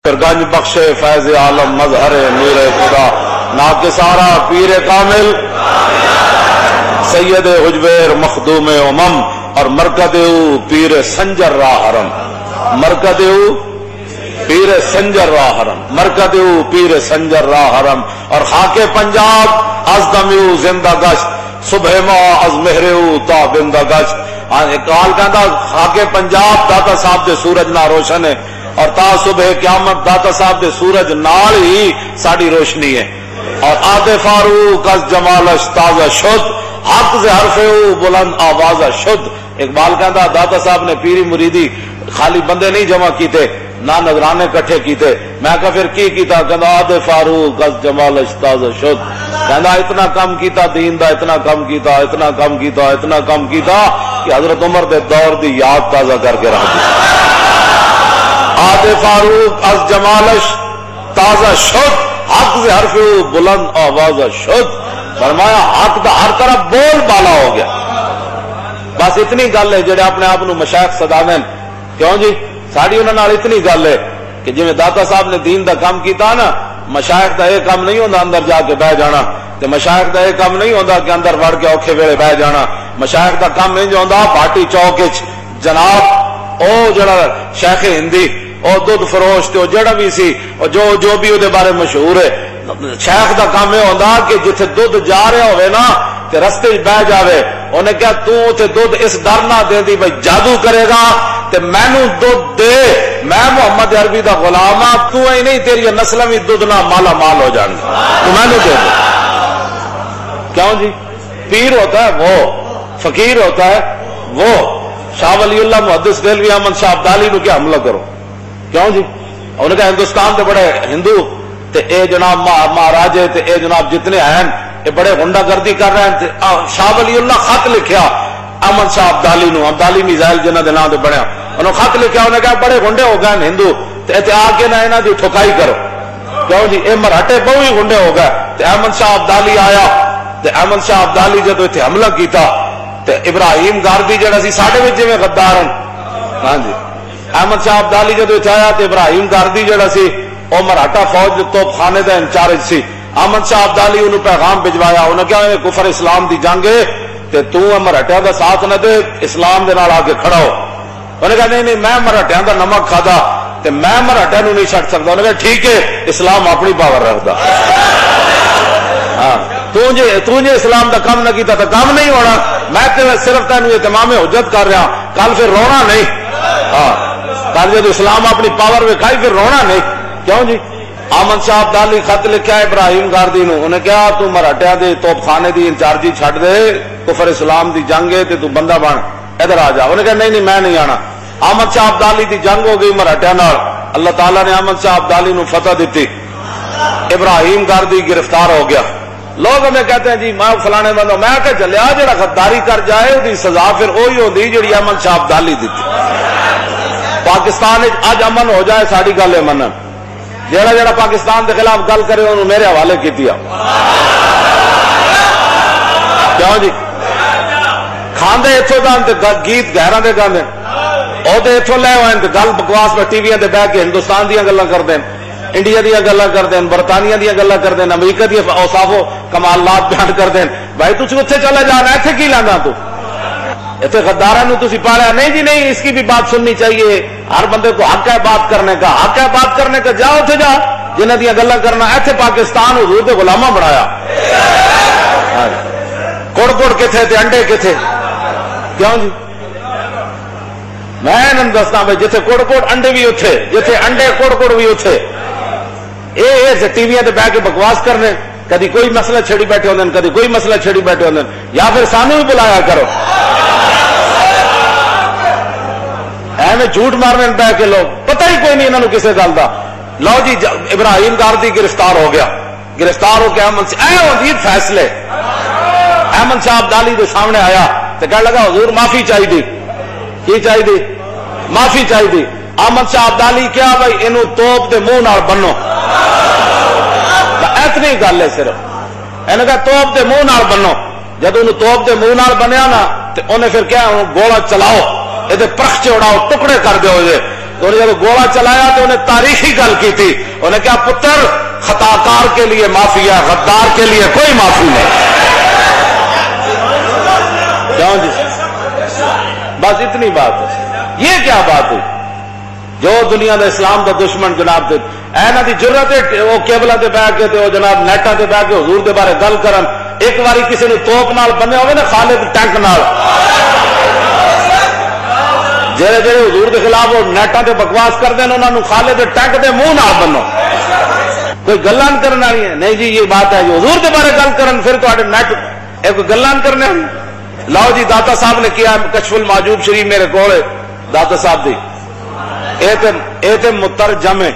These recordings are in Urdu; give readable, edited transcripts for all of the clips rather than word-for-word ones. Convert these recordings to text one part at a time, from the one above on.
گنج بخشے فیض عالم مظہر نور خدا ناکسارا پیر کامل سید حجبیر مخدوم امم اور مرکد پیر سنجر راہ حرم مرکد پیر سنجر راہ حرم مرکد پیر سنجر راہ حرم اور خاک پنجاب از دمیو زندہ گشت صبح ما از مہریو تا بندہ گشت اقبال کہتا خاک پنجاب داتا صاحب دے سورج نہ روشن ہے اور تا صبح قیامت داتا صاحب دے سورج نال ہی ساڑی روشنی ہے اور آد فاروق از جمالش تازہ شد حق سے حرف بلند آواز شد. اقبال کہتا داتا صاحب نے پیری مریدی خالی بندے نہیں جمع کیتے نہ نظرانے کٹھے کیتے. میں کہا پھر کی کیتا کہتا آد فاروق از جمالش تازہ شد. کہتا اتنا کم کیتا دین دا اتنا کم کیتا اتنا کم کیتا اتنا کم کیتا کہ حضرت عمر دے دور دی یاد تازہ کر کے رکھ دی. آد فاروق از جمالش تازہ شد حق سے حرف بلند آواز شد. فرمایا حق دا ہر طرف بول بالا ہو گیا. بس اتنی گل ہے جڑے اپنے آپ مشائخ سدا دین. کیوں جی ساڑی انہوں نے اتنی گل ہے کہ جی میں داتا صاحب نے دین دا کام کیتا نا مشائخ دا یہ کام نہیں ہوتا اندر جا کے بہ جانا تے مشائخ دا یہ کام نہیں ہوتا کہ اندر وڑ کے اوکھے ویلے بہ جانا. مشائخ دا کام نہیں ہوتا پارٹی چوک جناب او جڑا شیخ ہندی او دودھ فروش تے جڑا بھی سی او جو بھی دے بارے مشہور ہے شیخ دا کام یہ ہوتا کہ جتھے دودھ جا رہا ہوئے نا تے رستے بہ جاوے انہیں کہا تو تے دودھ اس ڈر نہ دے دی بھائی جادو کرے گا تے مینوں دودھ دے میں محمد عربی دا غلام ہاں تو ہی نہیں تیری نسل بھی دودھ نہ مالا مال ہو جان گا تو مینوں دے دے. کیوں جی پیر ہوتا ہے وہ فقیر ہوتا ہے وہ. شاہ ولی اللہ محدث دہلوی احمد شاہ عبدالی نو کیا حملہ کرو. کیوں جی انہوں نے کہا ہندوستان تے بڑے ہندو تے اے جناب مہاراجے تے اے جناب جتنے ہیں یہ بڑے غنڈہ گردی کر رہے ہیں. شاہ ولی اللہ خط لکھیا احمد شاہ عبدالی نو عبدالی میزائل جنہ دے نام تے بنیا انہوں خط لکھیا انہوں نے کہا بڑے غنڈے ہو گئے ہندو تے آ کے نہ انہاں دی ٹھکائی کرو. کیوں جی اے مراٹھے بہت ہی غنڈے ہو گئے. تے احمد شاہ عبدالی آیا تے احمد شاہ عبدالی جدو ایتھے حملہ کیتا تے ابراہیم گاردی جڑا سی ساڈے وچ جویں غدار ہیں. ہاں جی احمد شاہ عبدالی جدو آیا تو ابراہیم گاردی جڑا سی وہ مراٹھا فوج توپ خانے کا انچارج سی. احمد شاہ عبدالی انہوں پیغام بھجوایا انہوں نے کہا کفر اسلام دی جنگ ہے تے تو مراٹھا دا ساتھ نہ دے اسلام دے نال آ کے کھڑا ہو. انہوں نے کہا نہیں میں مراٹھا دا نمک کھادا تے میں مراٹھا نو نہیں چھڈ سکتا. انہوں نے کہا ٹھیک ہے اسلام اپنی پاور رکھدا. ہاں تو جے اسلام دا کام نہ کیتا تو کام نہیں ہونا. میں صرف تینوں اتمام حجت کر رہا کل پھر رونا نہیں. ہاں کل جب اسلام اپنی پاور وکھائی پھر رونا نہیں. کیوں جی احمد شاہ عبدالی خط لکھا ابراہیم گاردی نو انہیں کہا تو مراٹھا دے توپ خانے دی انچارجی چھڈ دے کفر اسلام دی جنگ ہے تے تو بندہ بن ادھر آ جا. انہیں کہا نہیں میں نہیں آنا. احمد شاہ عبدالی دی جنگ ہو گئی مراٹھا نال. اللہ تعالیٰ نے احمد شاہ عبدالی نو فتح دیتی. ابراہیم گاردی گرفتار ہو گیا. لوگ ہمیں کہتے ہیں جی میں فلانے بندہ میں کہ چلیا جڑا غداری کر جائے وہ سزا پھر وہی ہوتی جڑی احمد شاہ عبدالی دیتی. پاکستان اج امن ہو جائے ساری گل امن. جڑا جڑا پاکستان کے خلاف گل کرے انہوں میرے حوالے کی. کیوں جی کھاندے اتوں کا گیت گہرا دے گاندے وہ تو اتوں لے ہوئے گل بکواس میں ٹی وی بہ کے ہندوستان دیا گلا کرتے ہیں انڈیا دیا گلا کرتے ہیں برطانیہ دیا گلا کرتے ہیں امریکہ دیا اوصاف و کمالات بیان کرتے ہیں. بھائی تھی اتنے چلے جانا اتنے کی لینا تو اتنے غدارا نو تھی پالیا نہیں جی نہیں اس کی بھی بات سننی چاہیے. ہر بندے کو حق ہے بات کرنے کا حق ہے بات کرنے کا. جاؤ اتنے جا جنہ دیا گلا کرنا. ایتھے پاکستان حضور دے غلامہ بنایا کڑ کڑ کتنے تے انڈے کتنے. کیوں جی میں انہوں دستا بھائی جتنے کڑ کڑ انڈے بھی اتنے جتنے انڈے کڑ کڑ بھی اتنے. یہ ٹی وی بہ کے بکواس کرنے کدی کوئی مسئلہ چھڑی بیٹھے ہوتے ہیں کدی کوئی مسئلہ چھڑی بیٹھے ہوتے ہیں. یا پھر سانو بھی بلایا کرو ایویں جھوٹ مارنے پہ کہ لوگ پتہ ہی کوئی نہیں انہوں کسی گل کا. لو جی ابراہیم گاردی گرفتار ہو گیا. گرفتار ہو کے احمد ہوتی فیصلے احمد شاہ عبدالی کے سامنے آیا تو کہنے لگا حضور معافی چاہیے. کی چاہیے معافی چاہیے. احمد شاہ عبدالی کیا بھائی انہوں توپ دے منہ نال بنو. اتنی گل ہے صرف انہوں کہا توپ دے منہ نال بنو. جب انہوں توپ دے منہ نال بنیا نا تو انہیں پھر کیا گولا چلاؤ یہ پرخ چوڑاؤ ٹکڑے کر دو. تو انہیں جب گولا چلایا تو انہیں تاریخی گل کی تھی، انہیں کہا پتر خطاکار کے لیے معافی ہے، غدار کے لیے کوئی معافی نہیں۔ کیوں جی؟ بس اتنی بات ہے۔ یہ کیا بات ہوئی؟ جو دنیا دا اسلام دا دشمن جناب دے اینا دی جرت ہے وہ کیبلہ دے بہ کے تے وہ جناب نیٹاں تے بہ کے حضور دے بارے گل کرن، ایک واری کسی نے توپ نال بننے ہوئے نا خالد ٹینک نال، جڑے جڑے حضور دے خلاف وہ نیٹاں تے بکواس کردے نے انہاں نوں خالد ٹینک دے منہ نال بنو، کوئی گلاں کرن والی ہے نہیں جی یہ بات ہے جو حضور دے بارے گل کرن پھر تواڈے نیٹ ایک گلاں کرنے۔ لاؤ جی داتا صاحب نے کیا کشف المعجوب شریف میرے کول ہے داتا صاحب دی، ایتے مترجم ہے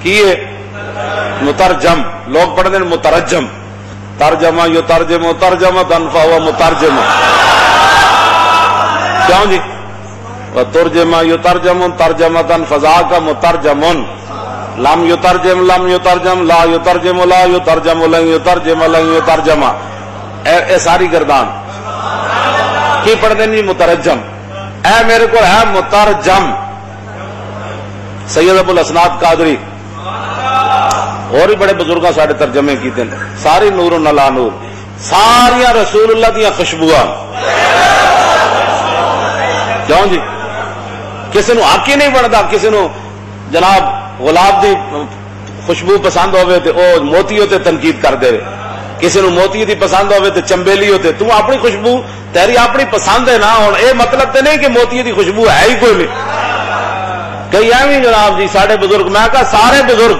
کیے مترجم، لوگ پڑھتے ہیں مترجم، ترجمہ یو ترجمہ ترجمہ تنفع ہوا مترجمہ، کیوں جی؟ ترجمہ یو ترجم ترجمہ تن فضا کا مترجمن، لم یو ترجم لا یو ترجم لا یو ترجم لن یو ترجم لن یو ترجمہ، اے ساری گردان کی پڑھتے ہیں جی مترجم، اے میرے کو ہے مترجم۔ سید ابو الاسناد قادری اور بھی بڑے بزرگاں سارے ترجمے کیتے ہیں، ساری نور و نلا نور، ساریاں رسول اللہ دیا خوشبواں، کیوں جی؟ کسی نو حق ہی نہیں بنتا کسی نو جناب گلاب دی خوشبو پسند ہوئے تے او موتی ہوتے تنقید کر دے، کسی نو موتی دی پسند ہوئے تے چمبیلی ہوتے، تو اپنی خوشبو تیری اپنی پسند ہے نا، اور اے مطلب تے نہیں کہ موتی دی خوشبو ہے ہی کوئی نہیں۔ کئی ایویں جناب جی سارے بزرگ، میں کہا سارے بزرگ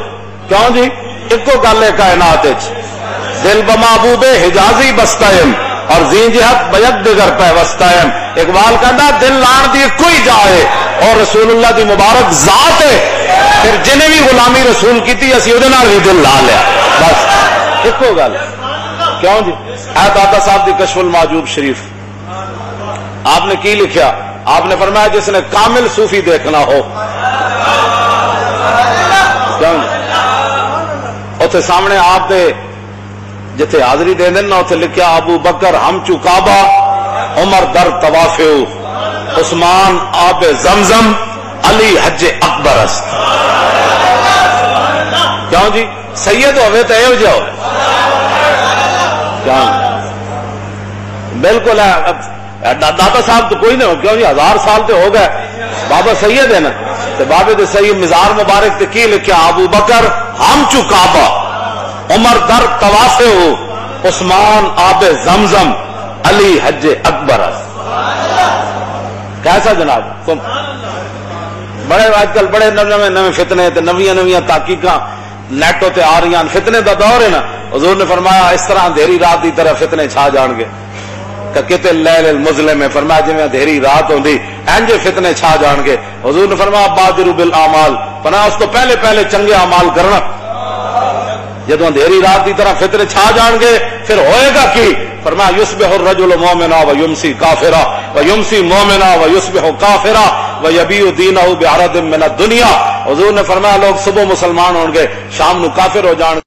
کیوں جی ایک گل ہے کائنات دل بمحبوب حجازی بستائم اور زین جہت بیت بگر پہ وستائم، اقبال کہنا دل لان دی کوئی جائے اور رسول اللہ دی مبارک ذات ہے، پھر جنہیں بھی غلامی رسول کی تھی اسی ادھے نال بھی دل لا لیا، بس ایک گل ہے۔ کیوں جی؟ اے داتا صاحب دی کشف المعجوب شریف آپ نے کی لکھیا؟ آپ نے فرمایا جس نے کامل صوفی دیکھنا ہو، اتنے سامنے آپ دے جتھے حاضری دے دن نا اتنے لکھیا ابو بکر ہم چو کعبہ، عمر در طوافو، عثمان آب زمزم، علی حج اکبر است۔ کیوں جی؟ سید ہوئے تو ایو جاؤ، بالکل ہے داتا صاحب تو کوئی نہیں ہو، کیوں جی 1000 سال تو ہو گئے، بابا سید ہے نا، تو بابے دے سید مزار مبارک تے کی لکھیا ابو بکر ہم چو کعبہ، عمر در طواف ہو، عثمان آب زمزم، علی حج اکبر است۔ کیسا جناب؟ تم بڑے آج کل بڑے نویں فتنے تے نویاں تحقیقاں نیٹوں تے آ رہی ہیں، فتنے دا دور ہے نا، حضور نے فرمایا اس طرح اندھیری رات دی طرح فتنے چھا جان گے کہ کتے اللیل المظلم میں، فرمایا جی میں اندھیری رات ہوندی انج فتنے چھا جان گے۔ حضور نے فرمایا بادروا بالاعمال، فرمایا اس تو پہلے چنگے اعمال کرنا، جدو اندھیری رات کی طرح فتنے چھا جان گے پھر ہوئے گا کی؟ فرمایا یصبح الرجل مومنا ویمسی کافرا ویمسی مومنا ویصبح کافرا ویبیع دینہ بعرض من الدنیا۔ حضور نے فرمایا لوگ صبح مسلمان ہوں گے، شام نو کافر ہو جان گے۔